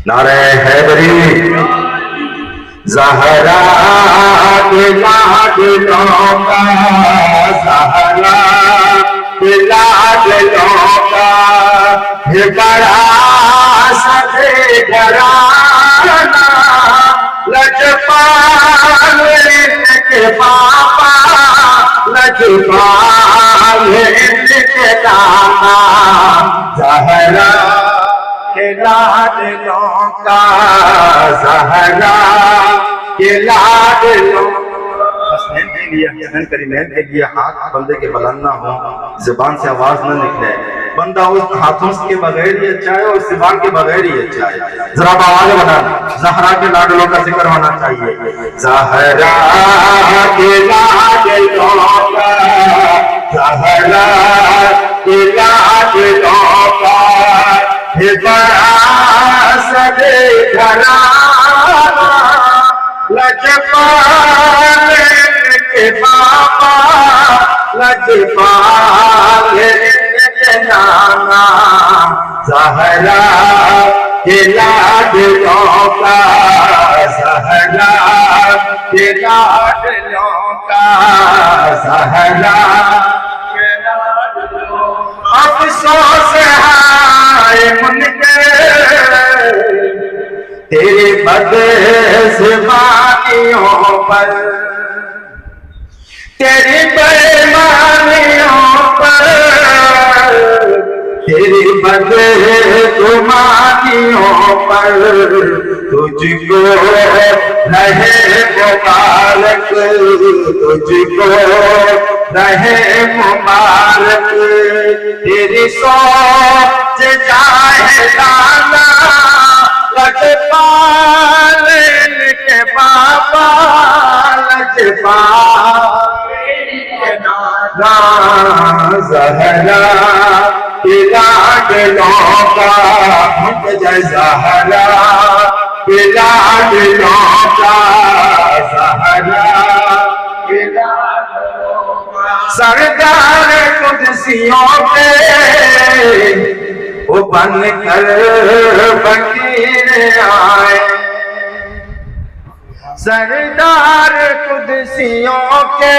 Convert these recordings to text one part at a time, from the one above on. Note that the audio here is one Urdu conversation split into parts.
نعرہ حیدری زہرا کے لاڈلوں کا، زہرا کے لاڈلوں کا یہ بڑا سبھی گھرانہ، لجپال ان کے پاپا، لجپال ان کے دادا، زہرا کے لاڈلوں کا، زہرا کے لاڈلوں کا۔ حسنین کے لیے، حسنین کریمین کے لیے ہاتھ بندے کے بلند نہ ہوں، زبان سے آواز نہ نکلے، بندہ اس ہاتھوں کے بغیر ہی اچھا ہے اور زبان کے بغیر ہی اچھا ہے۔ ذرا آواز بنا، زہرا کے لاڈلوں کا ذکر ہونا چاہیے۔ زہرا کے لاڈلوں کا، زہرا کے لاڈلوں کا یہ بڑا سبھی گھرانہ، لجپال ان کے پاپا، لجپال ان کے نانا، زہرا کے لاڈلوں کا، زہرا کے لاڈلوں کا، زہرا کے لاڈلوں کا۔ افسوس ہے من کے تیری بد زبانیوں پر، تیری بےمانیوں پر، تیری بد گمانیوں پر، تجھ کو رہے مبارک، تجھ کو رہے مبارک، تیری سوچ جاہلانہ، لجپال ان کے پاپا، لجپال ان کے نانا، زہرا کے لاڈلوں کا، زہرا کے لاڈلوں کا، زہرا کے لاڈلوں کا۔ سردار قدسیوں کے وہ بن کر فقیر آئے، سردار قدسیوں کے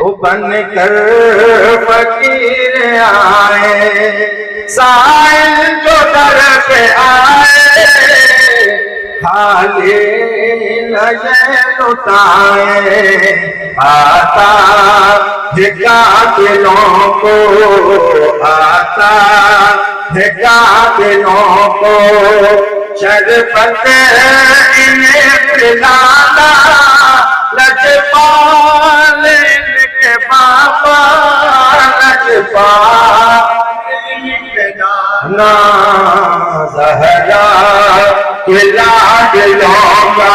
وہ بن کر فقیر آئے، سائل جو در پہ آئے خالی نظر لٹائے، آتا ہے قاتلوں کو، آتا ہے قاتلوں کو شربت انہیں پلانا، لجپال ان کے پاپا، لجپال ان کے نانا، زہرا کے لاڈلوں کا،